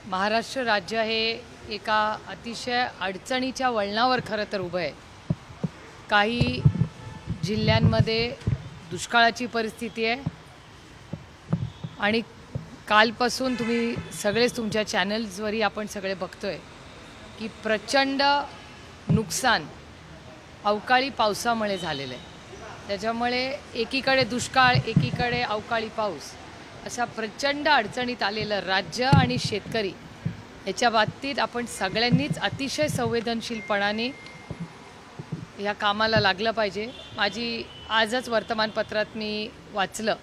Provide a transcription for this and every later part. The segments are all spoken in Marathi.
महाराष्ट्र राज्य हे एका अतिशय अडचणीच्या वळणावर खरं तर उभं आहे। काही जिल्ह्यांमध्ये दुष्काळाची परिस्थिती आहे आणि कालपासून तुम्ही सगळेच तुमच्या चॅनल्सवरही आपण सगळे बघतोय की प्रचंड नुकसान अवकाळी पावसामुळे झालेलं आहे। त्याच्यामुळे एकीकडे दुष्काळ, एकीकडे अवकाळी पाऊस, अशा प्रचंड अडचणीत आलेलं राज्य आणि शेतकरी याच्या बाबतीत आपण सगळ्यांनीच अतिशय संवेदनशीलपणाने या कामाला लागलं पाहिजे। माझी आजच वर्तमानपत्रात मी वाचलं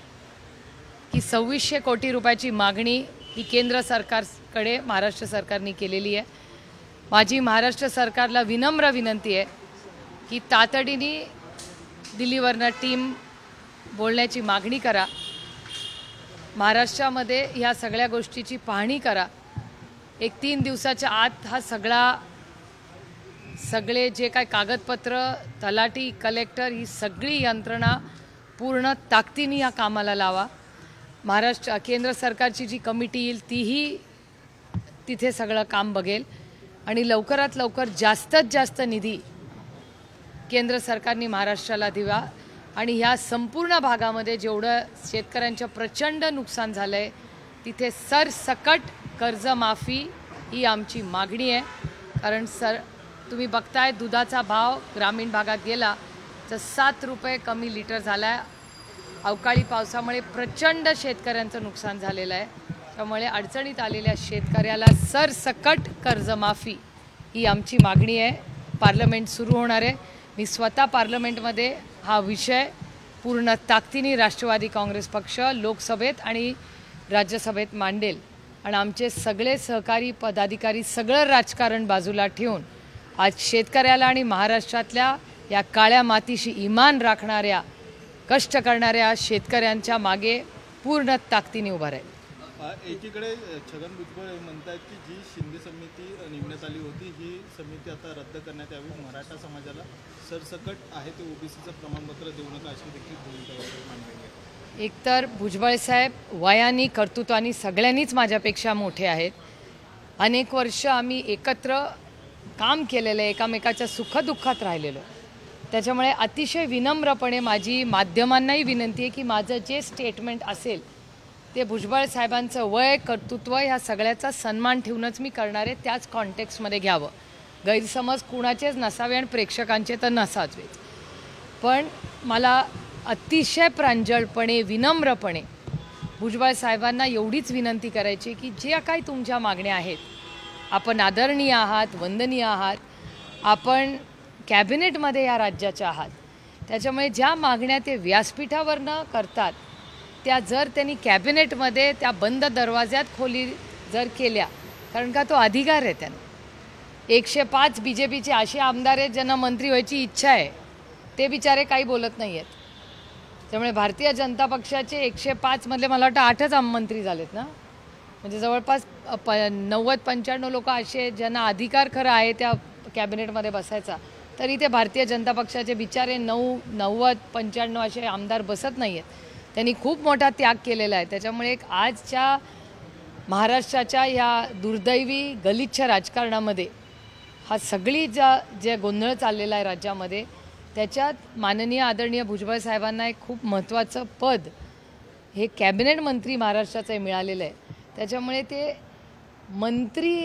की 2600 कोटी रुपयाची मागणी ही केंद्र सरकारकडे महाराष्ट्र सरकारने केलेली आहे। माझी महाराष्ट्र सरकारला विनम्र विनंती आहे की तातडीने दिल्लीवरनं टीम बोलण्याची मागणी करा, महाराष्ट्रामध्ये ह्या सगळ्या गोष्टीची पाहणी करा। एक 3 दिवसाच्या आत हा सगळे जे काय कागदपत्र, तलाठी, कलेक्टर ही सगळी यंत्रणा पूर्ण ताकदीने या कामाला लावा। केंद्र सरकारची जी कमिटी येईल तीही तिथे सगळं काम बघेल आणि लवकरात लवकर जास्तीत जास्त निधी केंद्र सरकारने महाराष्ट्राला द्यावा आणि ह्या संपूर्ण भागामध्ये जेवढं शेतकऱ्यांचं प्रचंड नुकसान झालं आहे तिथे सरसकट कर्जमाफी ही आमची मागणी आहे। कारण तुम्ही बघताय दुधाचा भाव ग्रामीण भागात गेला तर 7 रुपये कमी लिटर झाला आहे। अवकाळी पावसामुळे प्रचंड शेतकऱ्यांचं नुकसान झालेलं आहे। त्यामुळे अडचणीत आलेल्या शेतकऱ्याला सरसकट कर्जमाफी ही आमची मागणी आहे। पार्लमेंट सुरू होणार आहे। मी स्वतः पार्लमेंटमध्ये हा विषय पूर्ण ताकदीने राष्ट्रवादी काँग्रेस पक्ष लोकसभेत आणि राज्यसभेत मांडेल आणि आमचे सगळे सहकारी पदाधिकारी सगळं राजकारण बाजूला ठेवून आज शेतकऱ्याला आणि महाराष्ट्रातल्या या काळ्या मातीशी इमान राखणाऱ्या कष्ट करणाऱ्या शेतकऱ्यांच्या मागे पूर्ण ताकदीने उभा राहील। एकीकडे छगन भुजबळ म्हणतात की जी शिंदे समिती नेमण्यात आली होती ही समिती आता रद्द करण्यात यावी, मराठा समाजाला सरसकट आहे ते ओबीसीचं प्रमाणपत्र देऊ नका अशी देखील भूमिका मांडली आहे। एकतर भुजबळ साहेब वयाने कर्तृत्वाने सगळ्यांनीच माझ्यापेक्षा मोठे आहेत। अनेक वर्ष आम्ही एकत्र काम केलेलं आहे, एकामेकाच्या सुखदुःखात राहिलेलो। त्याच्यामुळे अतिशय विनम्रपणे माझी माध्यमांनाही विनंती आहे की माझं जे स्टेटमेंट असेल ते भुजबळ साहेबांचं वय, कर्तृत्व ह्या सगळ्याचा सन्मान ठेवूनच मी करणार आहे, त्याच कॉन्टेक्स्टमध्ये घ्यावं। गैरसमज कुणाचेच नसावे आणि प्रेक्षकांचे तर नसावेच। पण मला अतिशय प्रांजळपणे विनम्रपणे भुजबळ साहेबांना एवढीच विनंती करायची की ज्या काही तुमच्या मागण्या आहेत, आपण आदरणीय आहात, वंदनीय आहात, आपण कॅबिनेटमध्ये या राज्याच्या आहात, त्याच्यामुळे ज्या मागण्या ते व्यासपीठावरनं करतात त्या जर त्यांनी कॅबिनेटमध्ये त्या बंद दरवाज्यात खोली जर केल्या, कारण का तो अधिकार आहे त्यांना। 105 BJPचे असे आमदार आहेत ज्यांना मंत्री व्हायची इच्छा आहे, ते बिचारे काही बोलत नाही आहेत। त्यामुळे भारतीय जनता पक्षाचे 105 मधले मला वाटतं 8च मंत्री झालेत ना, म्हणजे जवळपास 90-95 लोक असे ज्यांना अधिकार खरं आहे त्या कॅबिनेटमध्ये बसायचा, तरी ते भारतीय जनता पक्षाचे बिचारे 90-95 असे आमदार बसत नाही आहेत। त्यांनी खूप मोठा त्याग केलेला आहे। त्याच्यामुळे एक आजच्या महाराष्ट्राच्या या दुर्दैवी गलिच्छ राजकारणामध्ये हा सगळी जे गोंधळ चाललेला आहे राज्यामध्ये, त्याच्यात माननीय आदरणीय भुजबळ साहेबांना एक खूप महत्त्वाचं पद हे कॅबिनेट मंत्री महाराष्ट्राचं मिळालेलं आहे। त्याच्यामुळे ते मंत्री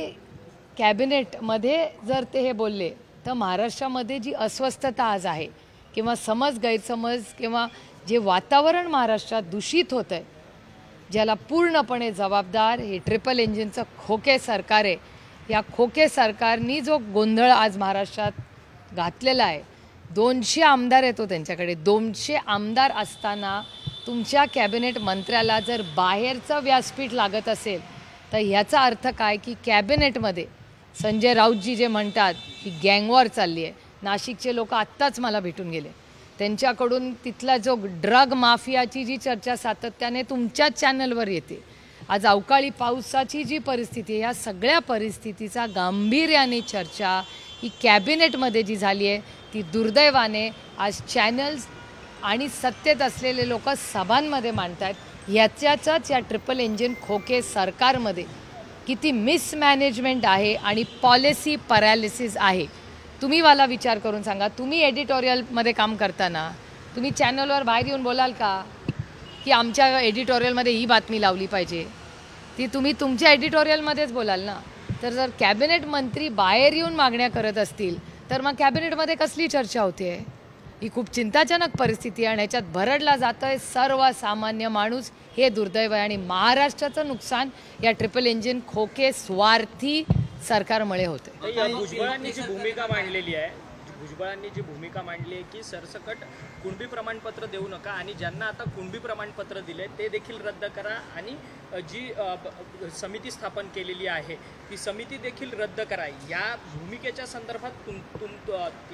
कॅबिनेटमध्ये जर ते हे बोलले तर महाराष्ट्रामध्ये जी अस्वस्थता आज आहे किंवा गैरसमज किंवा जे वातावरण महाराष्ट्रात दूषित होतं आहे, ज्याला पूर्णपणे जबाबदार हे ट्रिपल इंजिनचं खोके सरकार आहे। या खोके सरकारनी जो गोंधळ आज महाराष्ट्रात घातलेला आहे, 200 आमदार येतो त्यांच्याकडे, 200 आमदार असताना तुमच्या कॅबिनेट मंत्र्याला जर बाहेरचं व्यासपीठ लागत असेल तर ह्याचा अर्थ काय की कॅबिनेटमध्ये संजय राऊतजी जे म्हणतात की गँगवॉर चालली आहे। नाशिकचे लोक आत्ताच मला भेटून गेले, त्यांच्याकडून तिथला जो ड्रग माफियाची जी चर्चा सातत्याने तुमच्याच चॅनलवर येते, आज अवकाळी पावसाची जी परिस्थिती आहे, या सगळ्या परिस्थितीचा गांभीर्याने चर्चा ही कॅबिनेटमध्ये जी झाली आहे ती दुर्दैवाने आज चॅनल्स आणि सत्तेत असलेले लोक सभांमध्ये मांडतात। याच्याच या ट्रिपल इंजिन खोके सरकारमध्ये किती मिसमॅनेजमेंट आहे आणि पॉलिसी पॅरालिसिस आहे. तुम्ही मला विचार करून सांगा, तुम्ही एडिटोरियलमध्ये काम करताना तुम्ही चॅनलवर बाहेर येऊन बोलाल का की आमच्या एडिटोरियलमध्ये ही बातमी लावली पाहिजे? ती तुम्ही तुमच्या एडिटोरियलमध्येच बोलाल ना. तर जर कॅबिनेट मंत्री बाहेर येऊन मागण्या करत असतील तर मग कॅबिनेटमध्ये कसली चर्चा होते? ही खूप चिंताजनक परिस्थिती आहे आणि ह्याच्यात भरडला जातो आहे सर्वसामान्य माणूस. हे दुर्दैव आहे आणि महाराष्ट्राचं नुकसान या ट्रिपल इंजिन खोके स्वार्थी सरकारमुळे होते. भुजबळांनी जी भूमिका मांडलेली आहे, भुजबळांनी जी भूमिका मांडली आहे की सरसकट कुणबी प्रमाणपत्र देऊ नका आणि ज्यांना आता कुणबी प्रमाणपत्र दिले ते देखील रद्द करा आणि जी समिती स्थापन केलेली आहे ती समिती देखील रद्द करा. या भूमिकेच्या संदर्भात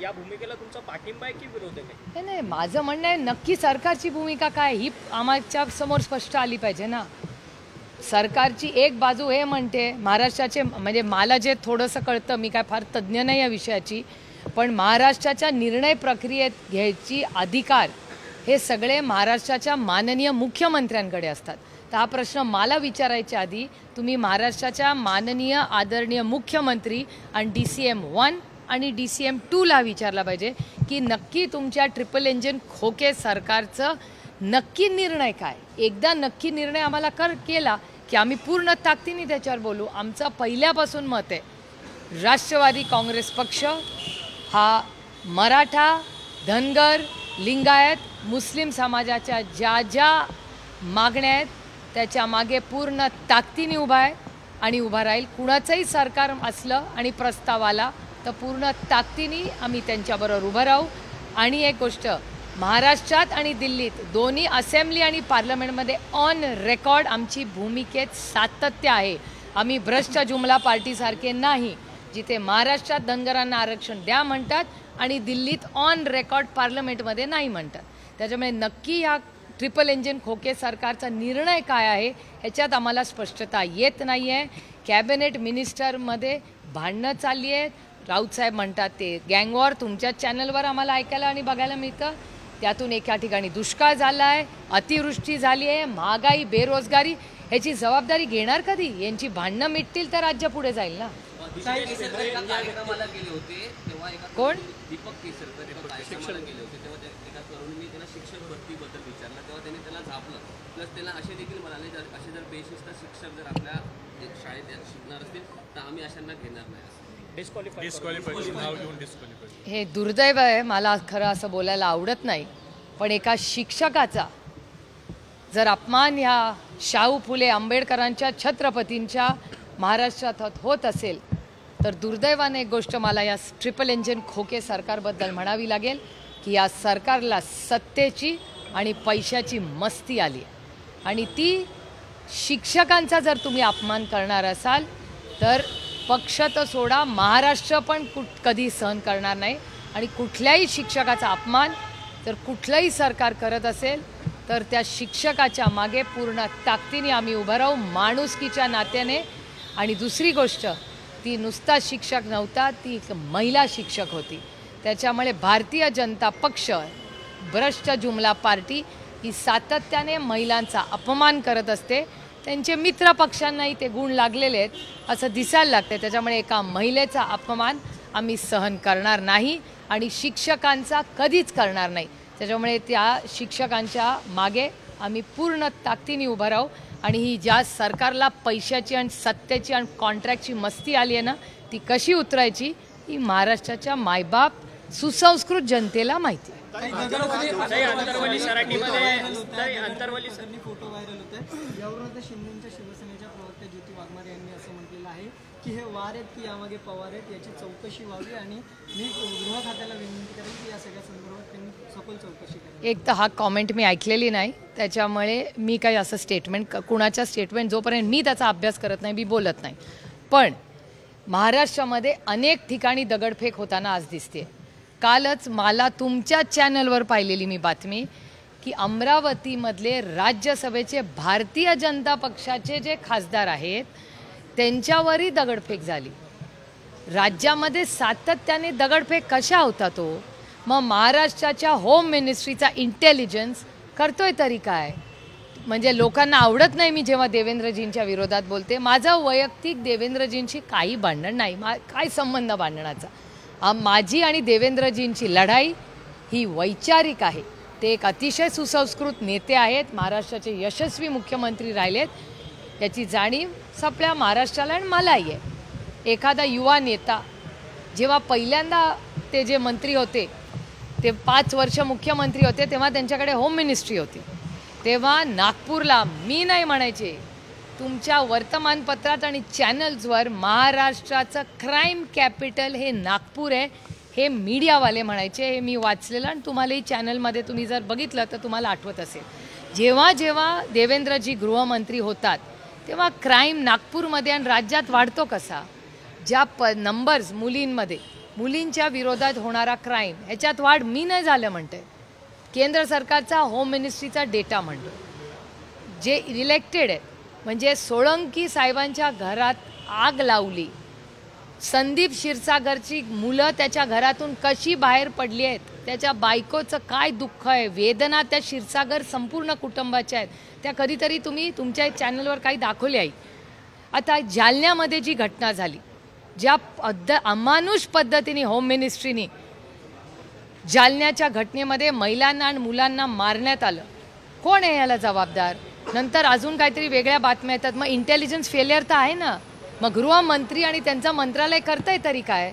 या भूमिकेला तुमचा पाठिंबा आहे की विरोध आहे? नाही, माझं म्हणणं आहे नक्की सरकारची भूमिका काय ही आमच्या समोर स्पष्ट आली पाहिजे ना. सरकारची एक बाजू हे म्हणते महाराष्ट्राचे, म्हणजे मला जे थोडंसं कळतं, मी काय फार तज्ज्ञ नाही या विषयाची, पण महाराष्ट्राच्या निर्णय प्रक्रियेत घ्यायची अधिकार हे सगळे महाराष्ट्राच्या माननीय मुख्यमंत्र्यांकडे असतात. तर हा प्रश्न मला विचारायच्या आधी तुम्ही महाराष्ट्राच्या माननीय आदरणीय मुख्यमंत्री आणि DCM 1 आणि DCM 2ला विचारला पाहिजे की नक्की तुमच्या ट्रिपल इंजिन खोके सरकारचं नक्की निर्णय काय. एकदा नक्की निर्णय आम्हाला केला की आम्ही पूर्ण ताकदीने त्याच्यावर बोलू. आमचं पहिल्यापासून मत आहे राष्ट्रवादी काँग्रेस पक्ष हा मराठा, धनगर, लिंगायत, मुस्लिम समाजाच्या ज्या ज्या मागण्या आहेत त्याच्या मागे पूर्ण ताकदीने उभा आहे आणि उभा राहील. कुणाचंही सरकार असलं आणि प्रस्ताव आला तर पूर्ण ताकदीने आम्ही त्यांच्याबरोबर उभं राहू. आणि एक गोष्ट, महाराष्ट्रात आणि दिल्लीत दोन्ही असेंब्ली आणि पार्लमेंटमध्ये ऑन रेकॉर्ड आमची भूमिकेत सातत्य आहे. आम्ही भ्रष्ट जुमला पार्टीसारखे नाही, जिथे महाराष्ट्रात धनगरांना आरक्षण द्या म्हणतात आणि दिल्लीत ऑन रेकॉर्ड पार्लमेंटमध्ये नाही म्हणतात. त्याच्यामुळे नक्की ह्या ट्रिपल इंजिन खोके सरकारचा निर्णय काय आहे ह्याच्यात आम्हाला स्पष्टता येत नाही आहे. कॅबिनेट मिनिस्टरमध्ये भांडणं चालली आहेत. राऊतसाहेब म्हणतात ते गँगवॉर तुमच्या चॅनलवर आम्हाला ऐकायला आणि बघायला मिळतं. त्यातून एका ठिकाणी दुष्काळ झाला आहे, अतिवृष्टी झाली आहे, महागाई, बेरोजगारी, ह्याची जबाबदारी घेणार कधी? यांची भांडणं मिटतील तर राज्य पुढे जाईल ना. कोण? दीपक केसरकर कार्यक्रमाला गेले होते तेव्हा एका तरुणीने त्यांना शिक्षक भरतीबद्दल विचारलं तेव्हा त्यांनी त्याला झापलं. प्लस त्याला असे देखील म्हणाले असे जर बेशिस्त शिक्षक जर आपल्या शाळेत शिकणार असतील तर आम्ही अशांना घेणार नाही. हे दुर्दैव आहे. मला खरं असं बोलायला आवडत नाही, पण एका शिक्षकाचा जर अपमान ह्या शाहू फुले आंबेडकरांच्या छत्रपतींच्या महाराष्ट्रात होत असेल तर दुर्दैवाने एक गोष्ट मला या ट्रिपल इंजिन खोके सरकारबद्दल म्हणावी लागेल की या सरकारला सत्तेची आणि पैशाची मस्ती आली आणि ती शिक्षकांचा जर तुम्ही अपमान करणार असाल तर पक्ष तर सोडा, महाराष्ट्र पण कधी सहन करणार नाही. आणि कुठल्याही शिक्षकाचा अपमान जर कुठलंही सरकार करत असेल तर त्या शिक्षकाच्या मागे पूर्ण ताकदीने आम्ही उभं राहू, माणुसकीच्या नात्याने. आणि दुसरी गोष्ट, ती नुसता शिक्षक नव्हता, ती एक महिला शिक्षक होती. त्याच्यामुळे भारतीय जनता पक्ष, भ्रष्ट जुमला पार्टी ही सातत्याने महिलांचा अपमान करत असते. त्यांचे मित्र पक्षांनाही ते गुण लागलेले आहेत असं दिसायला लागते. त्याच्यामुळे एका महिलेचा अपमान आम्ही सहन करणार नाही आणि शिक्षकांचा कधीच करणार नाही. त्याच्यामुळे त्या शिक्षकांच्या मागे आम्ही पूर्ण ताकदीने उभं राहू. आणि ही ज्या सरकारला पैशाची आणि सत्तेची आणि कॉन्ट्रॅक्टची मस्ती आली आहे ना, ती कशी उतरायची ही महाराष्ट्राच्या मायबाप सुसंस्कृत जनतेला माहिती आहे. अंतरवली सराटीमध्ये फोटो व्हायरल होत आहे. यावरून शिंदेच्या शिवसेनेच्या प्रवक्त्या ज्योती वाघमारे यांनी असं म्हटलेलं आहे की हे वार आहेत की यामागे पवार आहेत याची चौकशी व्हावी आणि मी गृह खात्याला विनंती करेन की या सगळ्या संदर्भात त्यांनी सखोल चौकशी करावी. एक तर हा कॉमेंट मी ऐकलेली नाही, त्याच्यामुळे मी काही असं स्टेटमेंट, कुणाच्या स्टेटमेंट जोपर्यंत मी त्याचा अभ्यास करत नाही मी बोलत नाही. पण महाराष्ट्रामध्ये अनेक ठिकाणी दगडफेक होताना आज दिसते. कालच मला तुमच्या चॅनलवर पाहिलेली मी बातमी की अमरावतीमधले राज्यसभेचे भारतीय जनता पक्षाचे जे खासदार आहेत त्यांच्यावरही दगडफेक झाली. राज्यामध्ये सातत्याने दगडफेक कशा होतात हो? मग महाराष्ट्राच्या होम मिनिस्ट्रीचा इंटेलिजन्स करतोय तरी काय? म्हणजे लोकांना आवडत नाही मी जेव्हा देवेंद्रजींच्या विरोधात बोलते. माझं वैयक्तिक देवेंद्रजींशी काही भांडण नाही, काय संबंध भांडणाचा. माझी आणि देवेंद्रजींची लढाई ही वैचारिक आहे. ते एक अतिशय सुसंस्कृत नेते आहेत, महाराष्ट्राचे यशस्वी मुख्यमंत्री राहिलेत, याची जाणीव सगळ्या महाराष्ट्राला आणि मलाही आहे. एखादा युवा नेता जेव्हा पहिल्यांदा ते जे मंत्री होते ते 5 वर्ष मुख्यमंत्री होते तेव्हा त्यांच्याकडे होम मिनिस्ट्री होती. तेव्हा नागपूरला मी नाही म्हणायचे, तुमच्या वर्तमानपत्रात आणि चॅनल्सवर महाराष्ट्राचं क्राईम कॅपिटल हे नागपूर आहे हे मीडियावाले म्हणायचे. हे मी वाचलेलं आणि तुम्हालाही चॅनलमध्ये तुम्ही जर बघितलं तर तुम्हाला आठवत असेल. जेव्हा जेव्हा देवेंद्रजी गृहमंत्री होतात तेव्हा क्राईम नागपूरमध्ये आणि राज्यात वाढतो कसा. ज्या नंबर्स मुलींमध्ये मुलींच्या विरोधात होणारा क्राईम ह्याच्यात वाढ मी नाही झालं म्हणते, केंद्र सरकारचा होम मिनिस्ट्रीचा डेटा म्हणतो. जे इलेक्टेड आहे म्हणजे सोळंकी साहेबांच्या घरात आग लावली, संदीप क्षीरसागरची मुलं त्याच्या घरातून कशी बाहेर पडली आहेत, त्याच्या बायकोचं काय दुःख आहे, वेदना त्या क्षीरसागर संपूर्ण कुटुंबाच्या आहेत, त्या कधीतरी तुम्ही तुमच्या चॅनलवर काही दाखवले आहे. आता जालन्यामध्ये जी घटना झाली, ज्या अमानुष पद्धतीने होम मिनिस्ट्रीने जालन्याच्या घटनेमध्ये महिलांना आणि मुलांना मारण्यात आलं, कोण आहे याला जबाबदार. नंतर अजून काहीतरी वेगळ्या बातम्या येतात. मग इंटेलिजन्स फेलियर तर आहे ना. मग गृहमंत्री आणि त्यांचं मंत्रालय करतंय तरी काय.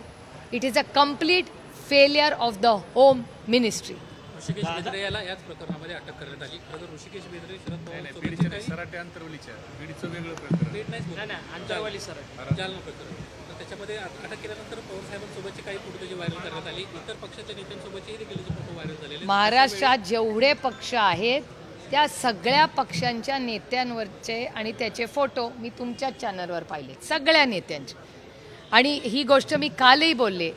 It is a complete failure of the home ministry. Rishikesh Bedre याला याच प्रकरणामध्ये अटक करण्यात आली. खरं ऋषिकेश बेदरे शरद पवार सराटे अंतरवलीच्या बीडचं वेगळं प्रकरण, बीड नाही अंतरवाली सर जालना प्रकरण. तर त्याच्यामध्ये अटक केल्यानंतर पवार साहेबांसोबतचे काही फोटो जे व्हायरल करण्यात आली, इतर पक्षाच्या नेत्यांसोबतचे देखील फोटो व्हायरल झालेले. महाराष्ट्रात जेवढे पक्ष आहेत त्या सगळ्या पक्षांच्या नेत्यांवरचे आणि त्याचे फोटो मी तुमच्याच चॅनलवर पाहिले, सगळ्या नेत्यांचे. आणि ही गोष्ट मी कालही बोलले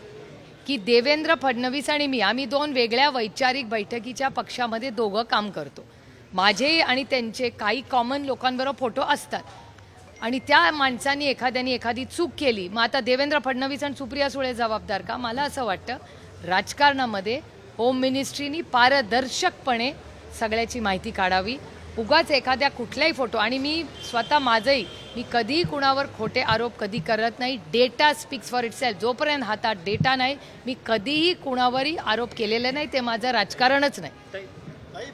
की देवेंद्र फडणवीस आणि मी आम्ही 2 वेगळ्या वैचारिक बैठकीच्या पक्षामध्ये दोघं काम करतो. माझे आणि त्यांचे काही कॉमन लोकांबरोबर फोटो असतात आणि त्या माणसांनी एखाद्याने एखादी चूक केली, मग आता देवेंद्र फडणवीस आणि सुप्रिया सुळे जबाबदार का. मला असं वाटतं राजकारणामध्ये होम मिनिस्ट्रीनी पारदर्शकपणे सगळ्याची माहिती काढावी. उगाच एखाद्या कुठलाही फोटो, आणि मी स्वतः माझंही मी कधीही कुणावर खोटे आरोप कधी करत नाही. Data speaks for itself. जोपर्यंत हातात डेटा नाही मी कधीही कुणावरही आरोप केलेले नाही, ते माझं राजकारणच नाही.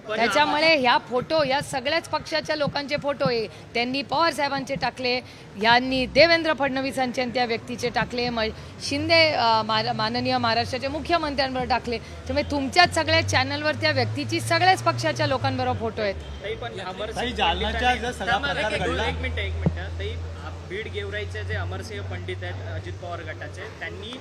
त्याच्यामुळे ह्या फोटो या सगळ्याच पक्षाच्या लोकांचे फोटो आहे, त्यांनी पवार साहेबांचे टाकले, यांनी देवेंद्र फडणवीसांचे आणि त्या व्यक्तीचे टाकले, शिंदे माननीय महाराष्ट्राचे मुख्यमंत्र्यांबरोबर टाकले. त्यामुळे तुमच्याच सगळ्या चॅनलवर त्या व्यक्तीची सगळ्याच पक्षाच्या लोकांबरोबर फोटो आहेत. एक मिनिट ताई, बीड गेवराईचे जे अमरसिंह पंडित आहेत अजित पवार गटाचे, त्यांनी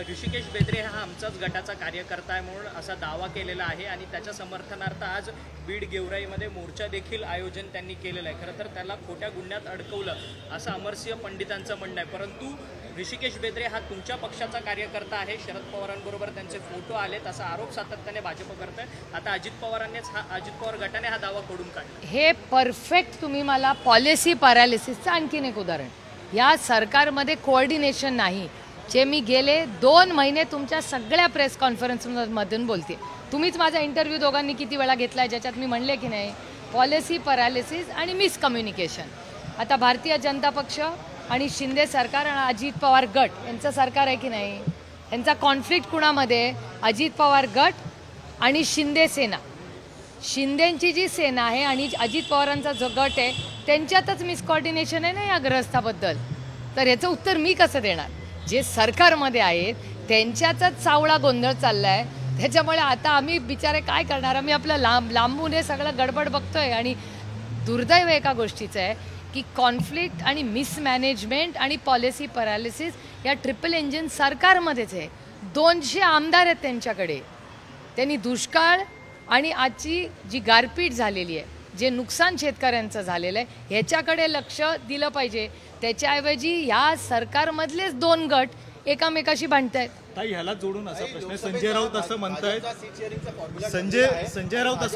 ऋषिकेश बेदरे हा आमचाच गटाचा कार्यकर्ता आहे म्हणून असा दावा केलेला आहे आणि त्याच्या समर्थनार्थ आज बीड गेवराईमध्ये मोर्चा देखील आयोजन त्यांनी केलेलं आहे. खरं तर त्याला खोट्या गुन्ह्यात अडकवलं असं अमरसिंह पंडितांचं म्हणणं आहे. परंतु ऋषिकेश बेदरे हा तुमच्या पक्षाचा कार्यकर्ता आहे, शरद पवारांबरोबर त्यांचे फोटो आलेत असा आरोप सातत्याने भाजप करत आहे. आता अजित पवार गटाने हा दावा खोडून काढला. हे परफेक्ट तुम्ही मला पॉलिसी पॅरालिसिसचं आणखीन एक उदाहरण. या सरकारमध्ये कोऑर्डिनेशन नाही. जे मी गेले 2 महिने तुमच्या सगळ्या प्रेस कॉन्फरन्समधून बोलते, तुम्हीच माझा इंटरव्ह्यू दोघांनी किती वेळा घेतला आहे, ज्याच्यात मी म्हणले की नाही पॉलिसी पॅरालिसिस आणि मिसकम्युनिकेशन. आता भारतीय जनता पक्ष आणि शिंदे सरकार आणि अजित पवार गट यांचं सरकार आहे की नाही, यांचा कॉन्फ्लिक्ट कुणामध्ये, अजित पवार गट आणि शिंदे सेना. शिंदेंची जी सेना आहे आणि अजित पवारांचा जो गट आहे त्यांच्यातच मिसकॉर्डिनेशन आहे ना या ग्रस्ताबद्दल. तर याचं उत्तर मी कसं देणार. जे सरकारमध्ये आहेत त्यांच्यातच सावळा गोंधळ चालला आहे. त्याच्यामुळे आता आम्ही बिचारे काय करणार. आम्ही आपलं लांबून हे सगळं गडबड बघतोय. आणि दुर्दैव एका गोष्टीचं आहे की कॉन्फ्लिक्ट आणि मिसमॅनेजमेंट आणि पॉलिसी पॅरालिसिस या ट्रिपल इंजिन सरकारमध्येच आहे. 200 आमदार आहेत त्यांच्याकडे. त्यांनी दुष्काळ आणि आजची जी गारपीट झालेली आहे, जे नुकसान शेतकऱ्यांचं झालेलं आहे ह्याच्याकडे लक्ष दिलं पाहिजे. त्याच्याऐवजी या सरकारमधलेच 2 गट एकामेकाशी भांडतायत. ताई ह्याला जोडून असा प्रश्न, संजय राऊत असं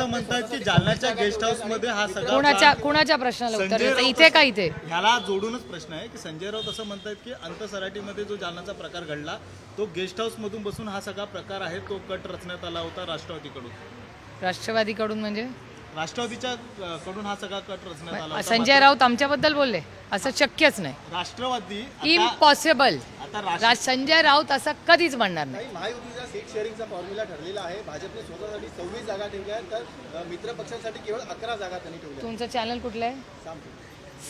म्हणतायत की जालन्याच्या गेस्ट हाऊस मध्ये हा सगळा कुणाच्या प्रश्नाला उत्तर द्यायचं इथे का इथे. ह्याला जोडूनच प्रश्न आहे की संजय राऊत असं म्हणतायत की अंतसराटीमध्ये जो जालन्याचा प्रकार घडला तो गेस्ट हाऊस मधून बसून हा सगळा प्रकार आहे, तो कट रचण्यात आला होता राष्ट्रवादीकडून. राष्ट्रवादीकडून म्हणजे राष्ट्रवादीच्या कडून हा सगळा कट रचण्यात आला होता. संजय राऊत आमच्याबद्दल बोलले असं शक्यच नाही, राष्ट्रवादी इम्पॉसिबल. आता संजय राऊत असं कधीच म्हणणार नाही. महायुतीचा सीट शेअरिंगचा फॉर्म्युला ठरलेला आहे. भाजपने स्वतःसाठी 26 जागा ठेवल्या आहेत, तर मित्र पक्षांसाठी केवळ 11 जागा त्यांनी ठेवल्या. तुमचं चॅनल कुठलं आहे?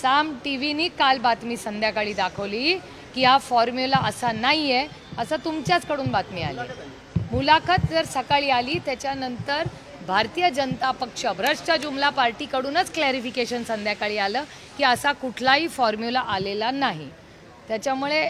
साम टीव्हीनी काल बातमी संध्याकाळी दाखवली की हा फॉर्म्युला असा नाही आहे, असं तुमच्याचकडून बातमी आली. मुलाखत जर सकाळी आली त्याच्यानंतर भारतीय जनता पक्ष भ्रष्ट जुमला पार्टीकडूनच क्लॅरिफिकेशन संध्याकाळी आलं की असा कुठलाही फॉर्म्युला आलेला नाही. त्याच्यामुळे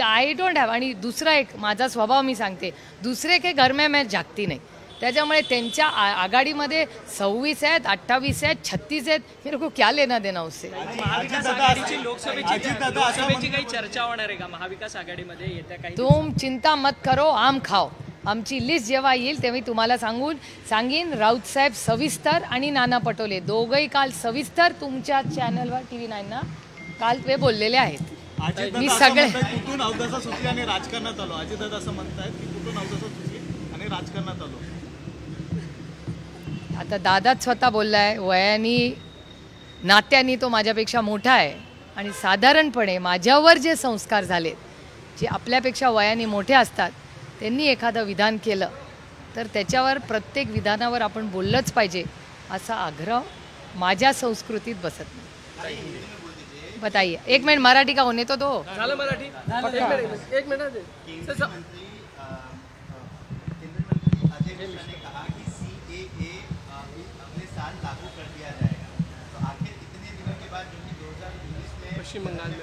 आय डोंट हॅव. आणि दुसरा एक माझा स्वभाव मी सांगते, दुसरे काही घर में मैं झाकती नाही. त्याच्यामुळे त्यांच्या आघाडीमध्ये 26 आहेत, 28 आहेत, 36 आहेत, मेरे को क्या लेना देना उससे. महाविकास आघाडीची लोकसभेची काही चर्चा होणार आहे का महाविकास आघाडीमध्ये येत्या काही? तुम चिंता मत करो, आम खाओ. आमची लिस्ट जेव्हा येईल तेव्हा तुम्हाला सांगीन. राऊत साहेब सविस्तर आणि नाना पटोले दोघंही काल सविस्तर तुमच्या चॅनलवर TV9 ना काल ते बोललेले आहेत. मी सगळे कुठून अवदसा सुचली आणि राजकारणात आलो. अजितदादा असं म्हणतायत की कुठून अवदसा सुचली आणि राजकारणात आलो. आता दादाच स्वतः बोललाय, वयानी नात्यानी तो माझ्यापेक्षा मोठा आहे आणि साधारणपणे माझ्यावर जे संस्कार झालेत, जे आपल्यापेक्षा वयाने मोठे असतात, त्यांनी एखादं विधान केलं तर त्याच्यावर प्रत्येक विधानावर आपण बोललंच पाहिजे असा आग्रह माझ्या संस्कृतीत बसत नाही. बताइए. एक मिनट मराठी का होने तो दो. झालं मराठी एक मिनिट. पश्चिम बंगाल में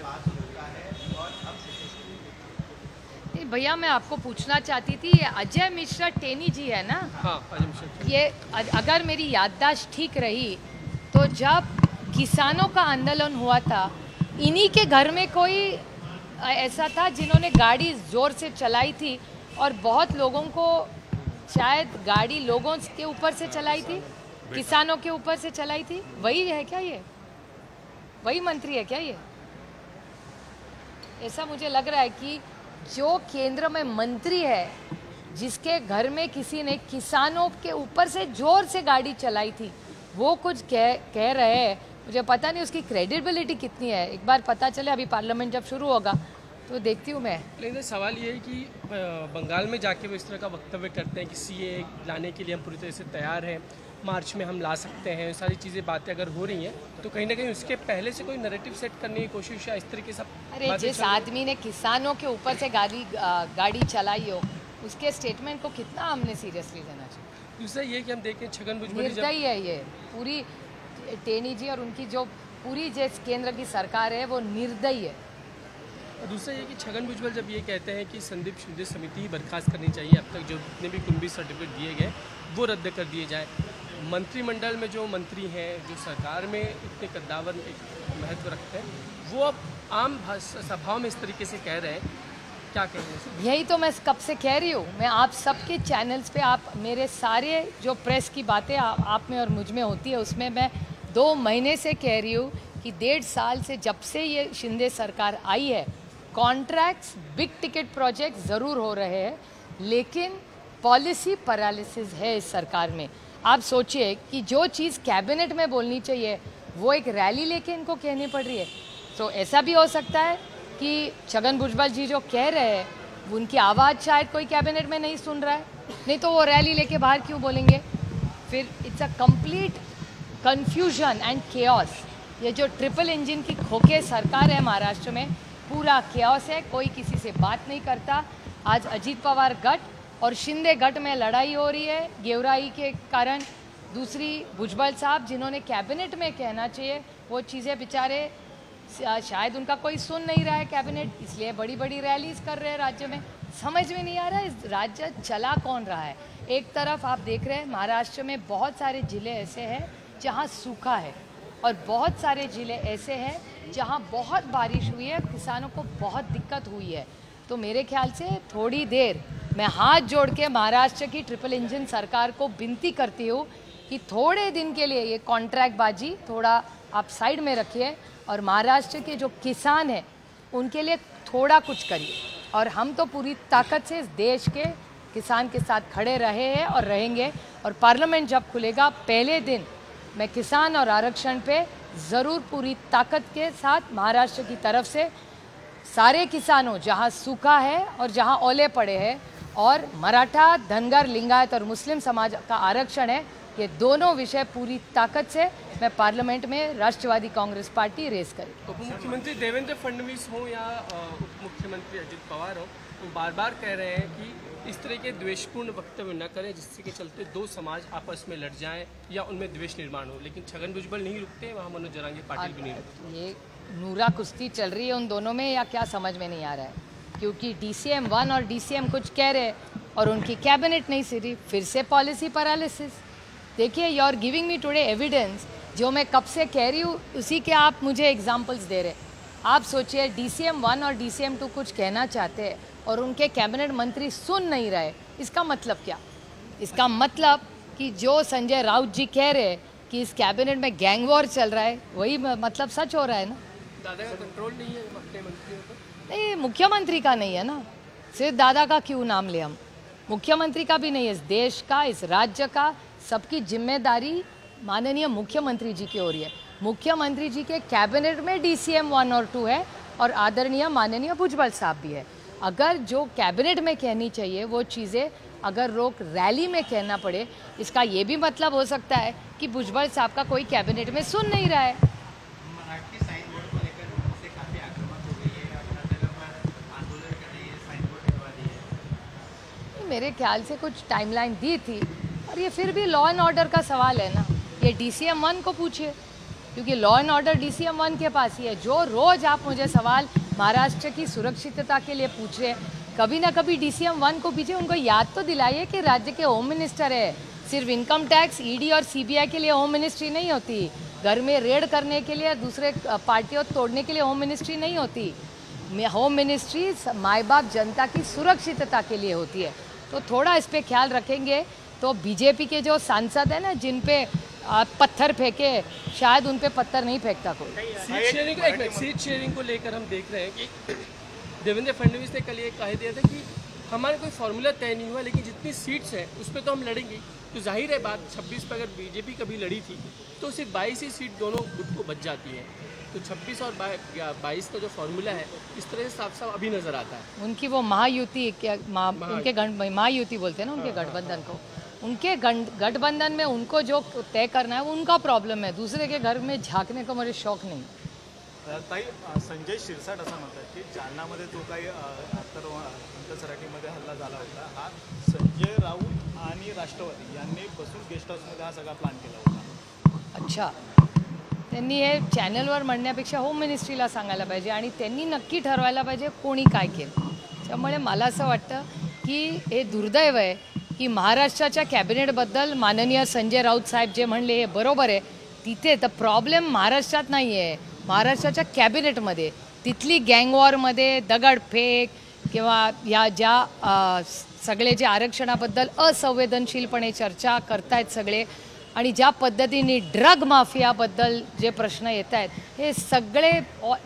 भैया मैं आपको पूछना चाहती थी, अजय मिश्रा टेनी जी है ना? हाँ, अजय मिश्रा. ये अगर मेरी याददाश्त ठीक रही तो जब किसानों का आंदोलन हुआ था, इन्हीं के घर में कोई ऐसा था जिन्होंने गाड़ी ज़ोर से चलाई थी और बहुत लोगों को, शायद गाड़ी लोगों के ऊपर से चलाई थी, किसानों के ऊपर से चलाई थी. वही है क्या ये? वही मंत्री है क्या ये? ऐसा मुझे लग रहा है कि जो केंद्र में मंत्री है, जिसके घर में किसी ने किसानों के ऊपर से जोर से गाड़ी चलाई थी, वो कुछ कह रहे हैं. मुझे पता नहीं उसकी क्रेडिबिलिटी कितनी है. एक बार पता चले, अभी पार्लियामेंट जब शुरू होगा तो देखती हूँ मैं. लेकिन सवाल ये है कि बंगाल में जाके वो इस तरह का वक्तव्य करते हैं कि CAA लाने के लिए हम पूरी तरह से तैयार हैं, मार्च में हम ला सकते हैं, सारी चीज़ें बातें अगर हो रही हैं तो कहीं ना कहीं उसके पहले से कोई नैरेटिव सेट करने की कोशिश या इस तरीके से. अरे जिस आदमी ने किसानों के ऊपर से गाड़ी चलाई हो, उसके स्टेटमेंट को कितना हमने सीरियसली लेना चाहिए. दूसरा ये कि हम देखें छगन भुजबल निर्दयी है ये पूरी टेनी जी, और उनकी जो पूरी जिस केंद्र की सरकार है वो निर्दयी है. और दूसरा ये कि छगन भुजबल जब ये कहते हैं कि संदीप शिंदे समिति ही बर्खास्त करनी चाहिए, अब तक जो जितने भी कुंभी सर्टिफिकेट दिए गए वो रद्द कर दिए जाए, मंत्रिमंडल में जो मंत्री हैं जो सरकार में इतने कद्दावर महत्व रखते हैं, वो अब आम सभाओं में इस तरीके से कह रहे हैं, क्या कह रहे हैं? यही तो मैं कब से कह रही हूँ. मैं आप सबके चैनल्स पे, आप मेरे सारे जो प्रेस की बातें आप में और मुझ में होती है, उसमें मैं 2 महीने से कह रही हूँ कि 1.5 साल से जब से ये शिंदे सरकार आई है, कॉन्ट्रैक्ट्स, बिग टिकट प्रोजेक्ट ज़रूर हो रहे हैं, लेकिन पॉलिसी पैरालिसिस है इस सरकार में. आप सोचिए कि जो चीज़ कैबिनेट में बोलनी चाहिए वो एक रैली लेके इनको कहनी पड़ रही है. तो ऐसा भी हो सकता है कि छगन भुजबल जी जो कह रहे हैं, उनकी आवाज़ शायद कोई कैबिनेट में नहीं सुन रहा है, नहीं तो वो रैली लेके बाहर क्यों बोलेंगे. फिर it's a complete confusion end chaos. ये जो ट्रिपल इंजन की खोखे सरकार है महाराष्ट्र में, पूरा केओस है. कोई किसी से बात नहीं करता. आज अजीत पवार गट और शिंदे गट में लड़ाई हो रही है गेवराई के कारण. दूसरी भुजबल साहब जिन्होंने कैबिनेट में कहना चाहिए वो चीज़ें बेचारे शायद उनका कोई सुन नहीं रहा है कैबिनेट, इसलिए बड़ी बड़ी रैलीज कर रहे हैं राज्य में. समझ में नहीं आ रहा है इस राज्य चला कौन रहा है. एक तरफ आप देख रहे हैं महाराष्ट्र में बहुत सारे ज़िले ऐसे हैं जहां सूखा है, और बहुत सारे ज़िले ऐसे हैं जहां बहुत बारिश हुई है, किसानों को बहुत दिक्कत हुई है. तो मेरे ख्याल से थोड़ी देर मैं हाथ जोड़ के महाराष्ट्र की ट्रिपल इंजन सरकार को विनती करती हूँ कि थोड़े दिन के लिए ये कॉन्ट्रैक्ट बाजी थोड़ा आप साइड में रखिए और महाराष्ट्र के जो किसान हैं उनके लिए थोड़ा कुछ करिए. और हम तो पूरी ताकत से इस देश के किसान के साथ खड़े रहे हैं और रहेंगे। और पार्लियामेंट जब खुलेगा पहले दिन मैं किसान और आरक्षण पे ज़रूर पूरी ताकत के साथ महाराष्ट्र की तरफ से सारे किसानों, जहां सूखा है और जहां ओले पड़े हैं, और मराठा, धनगर, लिंगायत और मुस्लिम समाज का आरक्षण है, ये दोनों विषय पूरी ताकत से मैं पार्लियामेंट में राष्ट्रवादी कांग्रेस पार्टी रेस करेगी। उप मुख्यमंत्री देवेंद्र फडणवीस हो या उप मुख्यमंत्री अजित पवार हो, वो बार बार कह रहे हैं कि इस तरह के द्वेषपूर्ण वक्तव्य न करें जिससे के चलते दो समाज आपस में लड़ जाएं या उनमें द्वेष निर्माण हो। लेकिन छगन भुजबल नहीं रुकते, वहाँ मनोज जरांगे पाटिल भी नहीं रुकते। ये नूरा कुश्ती चल रही है उन दोनों में या क्या, समझ में नहीं आ रहा है। क्योंकि DCM 1 और DCM कुछ कह रहे हैं और उनकी कैबिनेट नहीं सिरी, फिर से पॉलिसी पैरालिसिस। देखिए, you are giving me today evidence, जो मैं कब से कह रही हूँ उसी के आप मुझे एग्जांपल्स दे रहे। आप सोचिए, DCM 1 और DCM 2 कुछ कहना चाहते हैं और उनके कैबिनेट मंत्री सुन नहीं रहे। इसका मतलब क्या? इसका मतलब कि जो संजय राउत जी कह रहे हैं कि इस कैबिनेट में गैंग वॉर चल रहा है, वही मतलब सच हो रहा है ना। दादा का कंट्रोल नहीं है अपने मंत्रियों पर? नहीं, मुख्यमंत्री का नहीं है ना, सिर्फ दादा का क्यों नाम ले हम, मुख्यमंत्री का भी नहीं है। इस देश का, इस राज्य का, सबकी जिम्मेदारी माननीय मुख्यमंत्री जी की हो रही है। मुख्यमंत्री जी के कैबिनेट में DCM 1 और 2 है और आदरणीय माननीय भुजबल साहब भी है। अगर जो कैबिनेट में कहनी चाहिए वो चीज़ें अगर रोक रैली में कहना पड़े, इसका ये भी मतलब हो सकता है कि भुजबल साहब का कोई कैबिनेट में सुन नहीं रहा है। मेरे ख्याल से कुछ टाइमलाइन दी थी, और ये फिर भी लॉ एंड ऑर्डर का सवाल है ना, ये DCM 1 को पूछिए, क्योंकि लॉ एंड ऑर्डर DCM 1 के पास ही है। जो रोज़ आप मुझे सवाल महाराष्ट्र की सुरक्षितता के लिए पूछ रहे हैं, कभी ना कभी DCM 1 को पीछे उनको याद तो दिलाइए कि राज्य के होम मिनिस्टर है। सिर्फ इनकम टैक्स, ED और CBI के लिए होम मिनिस्ट्री नहीं होती, घर में रेड करने के लिए, दूसरे पार्टियों तोड़ने के लिए होम मिनिस्ट्री नहीं होती। होम मिनिस्ट्री माँ बाप जनता की सुरक्षितता के लिए होती है। तो थोड़ा इस पर ख्याल रखेंगे तो बीजेपी के जो सांसद है ना, जिन पे पत्थर फेंके, शायद उन पे पत्थर नहीं फेंकता कोई। सीट शेयरिंग को लेकर हम देख रहे हैं कि देवेंद्र फडणवीस ने कल ये कह दिया था कि हमारा कोई फॉर्मूला तय नहीं हुआ, लेकिन जितनी सीट्स हैं उस पर तो हम लड़ेंगे। तो जाहिर है बात, 26 पर अगर बीजेपी कभी लड़ी थी तो सिर्फ 22 ही सीट दोनों गुट को बच जाती है। तो 26 और 22 का जो फॉर्मूला है, इस तरह से साफ साफ अभी नजर आता है। उनकी वो महायुति, उनके महायुति बोलते हैं ना उनके गठबंधन को, उनके गठबंधन में उनको जो तय करना है वो उनका प्रॉब्लम है, दूसरे के घर में झांकने का मुझे शौक नहीं। ताई, संजय शिरसाट असं म्हणतात की जालनामध्ये जो काही अंतसराटीमध्ये हल्ला झाला होता, हा संजय राऊत आणि राष्ट्रवादी यांनी बसून गेस्ट हाऊसमध्ये हा सगळा प्लॅन केला होता। अच्छा, त्यांनी हे चॅनलवर म्हणण्यापेक्षा होम मिनिस्ट्रीला सांगायला पाहिजे आणि त्यांनी नक्की ठरवायला पाहिजे कोणी काय केलं। त्यामुळे मला असं वाटतं की हे दुर्दैव आहे की महाराष्ट्राच्या कॅबिनेटबद्दल माननीय संजय राऊत साहेब जे म्हणले हे बरोबर आहे। तिथे तर प्रॉब्लेम महाराष्ट्रात नाही आहे, महाराष्ट्राच्या कॅबिनेटमध्ये, तिथली गँगवॉरमध्ये दगडफेक किंवा या ज्या सगळे जे आरक्षणाबद्दल असंवेदनशीलपणे चर्चा करतायत सगळे, आणि ज्या पद्धतीने ड्रग माफियाबद्दल जे प्रश्न येत आहेत, हे सगळे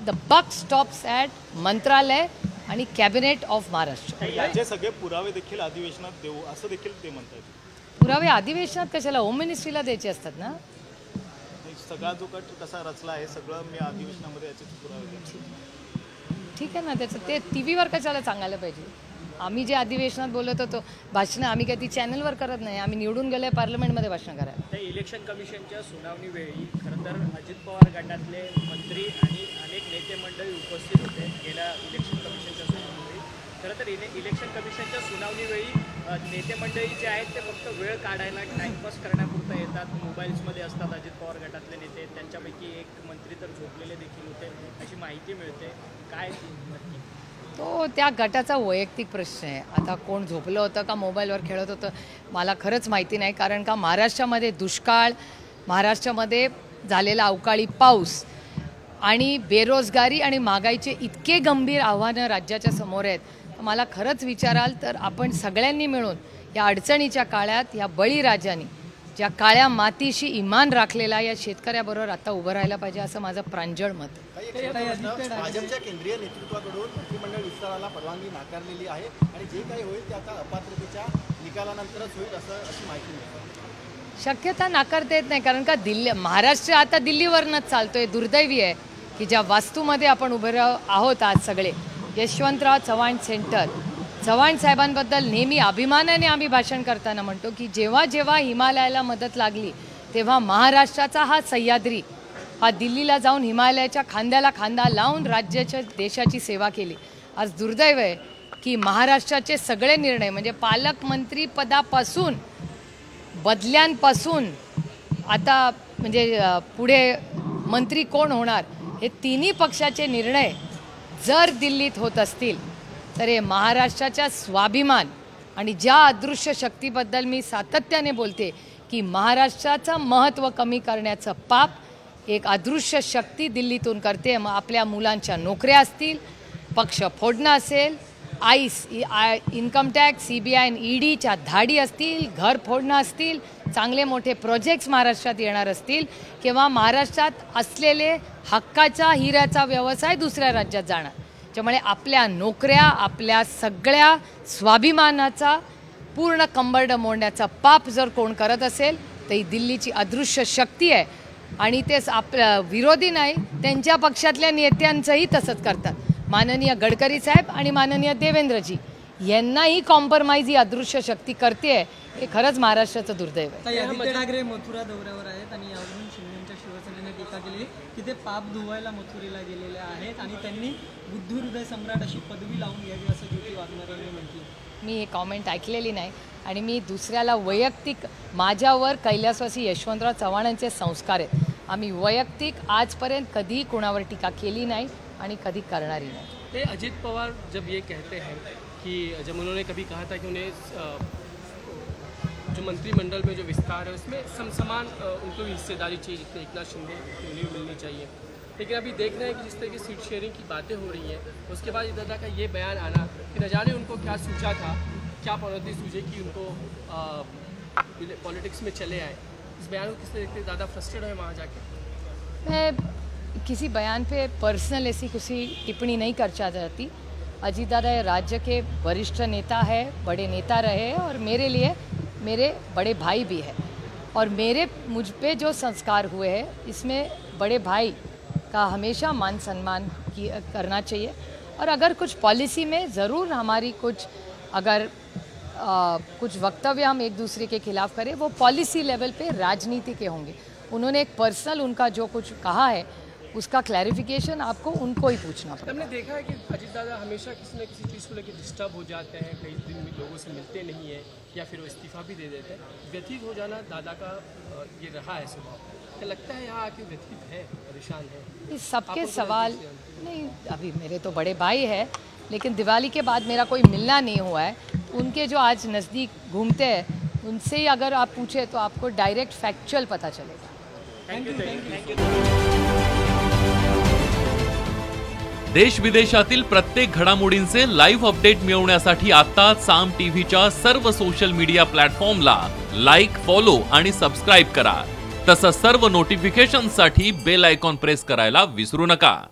द बक स्टॉप्स ॲट मंत्रालय आणि कॅबिनेट ऑफ महाराष्ट्र। याचे सगळे पुरावे देखील अधिवेशनात देऊ असं देखील ते म्हणतात। पुरावे अधिवेशनात कशाला, होम मिनिस्ट्रीला द्यायचे असतात ना। सगळा जो कट कसा रचला आहे सगळं मी अधिवेशनामध्ये याचे पुरावे देतो। ठीक आहे ना, त्याचं ते TV वर कशाला सांगायला पाहिजे। आम्ही जे अधिवेशनात बोलत होतो भाषणं, आम्ही काही ती चॅनलवर करत नाही, आम्ही निवडून गेलोय पार्लमेंटमध्ये भाषण करायला। त्या इलेक्शन कमिशनच्या सुनावणीवेळी खरं तर अजित पवार गटातले मंत्री आणि अनेक नेते मंडळी उपस्थित होते गेल्या इलेक्शन कमिशनच्या सुनावणीवेळी। खरं तर इलेक्शन कमिशनच्या सुनावणीवेळी नेते मंडळी जे आहेत ते फक्त वेळ काढायला, टाईमपास करण्यापुरतं येतात, मोबाईल्समध्ये असतात अजित पवार गटातले नेते। त्यांच्यापैकी एक मंत्री तर झोपलेले देखील होते अशी माहिती मिळते। काय नक्की? तो त्या गटाचा वैयक्तिक प्रश्न आहे। आता कोण झोपलं होतं का मोबाईलवर खेळत होतं मला खरंच माहिती नाही, कारण का महाराष्ट्रामध्ये दुष्काळ, महाराष्ट्रामध्ये झालेला अवकाळी पाऊस आणि बेरोजगारी आणि महागाईचे इतके गंभीर आव्हानं राज्याच्या समोर आहेत। मला खरंच विचाराल तर आपण सगळ्यांनी मिळून या अडचणीच्या काळात या बळीराजांनी ज्या काळ्या मातीशी इमान राखलेला या शेतकऱ्याबरोबर आता उभं राहायला पाहिजे असं माझं प्रांजळ मत आहे. काही एक प्रश्न, भाजपच्या केंद्रीय नेतृत्वाकडून मंत्रिमंडळ विस्ताराला परवानगी नाकारलेली आहे आणि जे काही होईल ते आता अपात्रतेच्या निकालानंतरच होईल अशी माहिती मिळते. शक्यता नाकारता येत नाही, कारण का महाराष्ट्र आता दिल्लीवरनंच चालतोय. दुर्दैवी आहे की ज्या वास्तूमध्ये आपण उभे आहोत आज सगळे, यशवंतराव चव्हाण सेंटर, चव्हाण साहेबांबद्दल नेहमी अभिमानाने आम्ही भाषण करताना म्हणतो की जेव्हा जेव्हा हिमालयाला मदत लागली तेव्हा महाराष्ट्राचा हा सह्याद्री हा दिल्लीला जाऊन हिमालयाच्या खांद्याला खांदा लावून राज्याच्या देशाची सेवा केली. आज दुर्दैव आहे की महाराष्ट्राचे सगळे निर्णय म्हणजे पालकमंत्री पदापासून बदल्यांपासून आता म्हणजे पुढे मंत्री कोण होणार हे तिन्ही पक्षाचे निर्णय जर दिल्लीत होत असतील तर हे महाराष्ट्राच्या स्वाभिमान आणि ज्या अदृश्य शक्तीबद्दल मी सातत्याने बोलते की महाराष्ट्राचं महत्त्व कमी करण्याचं पाप एक अदृश्य शक्ती दिल्लीतून करते. मग आपल्या मुलांच्या नोकऱ्या असतील, पक्ष फोडणं असेल, इन्कम टॅक्स, CBI आणि EDच्या धाडी असतील, घर फोडणं असतील, चांगले मोठे प्रोजेक्ट्स महाराष्ट्रात येणार असतील किंवा महाराष्ट्रात असलेले हक्काचा हिऱ्याचा व्यवसाय दुसऱ्या राज्यात जाणार. त्यामुळे आपल्या नोकऱ्या, आपल्या सगळ्या स्वाभिमानाचा पूर्ण कंबरड मोडण्याचा पाप जर कोण करत असेल तर ही दिल्लीची अदृश्य शक्ती आहे आणि तेच आपल्या विरोधी नाही, त्यांच्या पक्षातल्या नेत्यांचंही तसंच करतात. माननीय गडकरी साहेब आणि माननीय देवेंद्रजी यांनाही कॉम्प्रोमाइज ही अदृश्य शक्ती करते. हे खरंच महाराष्ट्राचं दुर्दैव आहे. आदित्य ठाकरे मथुरा दौऱ्यावर आहेत आणि यावरून शिंदेच्या शिवसेनेने टीका केली की ते पाप धुवायला मथुरेला गेलेले आहेत आणि त्यांनी बुद्ध हृदय सम्राट अशी पदवी लावून घ्यावी असं ज्योती वाघमारे यांनी म्हटलं. मी हे कॉमेंट ऐकलेली नाही आणि मी दुसऱ्याला वैयक्तिक माझ्यावर कैलासवासी यशवंतराव चव्हाणांचे संस्कार आहेत. आम्ही वैयक्तिक आजपर्यंत कधीही कोणावर टीका केली नाही आणि कधी करणारी नाही. अजित पवार जब ये कहते हैं कि जब उन्होंने कभी कहा था कि उन्हें जो मंत्रिमंडल में जो विस्तार है उसमें समान उनको भी हिस्सेदारी चाहिए जितने एकनाथ शिंदे उन्हें मिलनी चाहिए, लेकिन अभी देख रहे हैं कि जिस तरह की सीट शेयरिंग की बातें हो रही हैं उसके बाद दादा का ये बयान आना कि न जाने उनको क्या सूझा था, क्या पॉलिटिक्स सूझे कि उनको पॉलिटिक्स में चले आए. इस बयान को किस तरह देखते दादा फ्रस्ट्रेट है वहाँ जाके? मैं किसी बयान पे पर्सनल ऐसी किसी टिप्पणी नहीं करना चाहती. अजीत दादा राज्य के वरिष्ठ नेता है, बड़े नेता रहे और मेरे लिए मेरे बड़े भाई भी है और मुझ पे जो संस्कार हुए हैं इसमें बड़े भाई का हमेशा मान सम्मान करना चाहिए. और अगर कुछ पॉलिसी में ज़रूर हमारी कुछ अगर कुछ वक्तव्य हम एक दूसरे के खिलाफ करें वो पॉलिसी लेवल पे राजनीति के होंगे. उन्होंने एक पर्सनल उनका जो कुछ कहा है उसका क्लैरिफिकेशन आपको उनको ही पूछना पड़ेगा. हमने देखा है कि अजीत दादा हमेशा किसी न किसी चीज़ को लेकर डिस्टर्ब हो जाते हैं, कई दिन में लोगों से मिलते नहीं है या फिर वो इस्तीफा भी दे देते हैं. व्यथित हो जाना दादा का ये रहा है स्वभाव. क्या लगता है यहाँ आके व्यथित है, परेशान है? इस सबके सवाल नहीं, अभी मेरे तो बड़े भाई है लेकिन दिवाली के बाद मेरा कोई मिलना नहीं हुआ है. उनके जो आज नज़दीक घूमते हैं उनसे ही अगर आप पूछे तो आपको डायरेक्ट फैक्चुअल पता चलेगा. थँक्यू. देश विदेशातील प्रत्येक घडामोडींचे लाईव्ह अपडेट मिळवण्यासाठी आता साम टीव्हीच्या सर्व सोशल मीडिया प्लॅटफॉर्मला लाईक, फॉलो आणि सबस्क्राईब करा. तसंच सर्व नोटिफिकेशनसाठी बेल आयकॉन प्रेस करायला विसरू नका.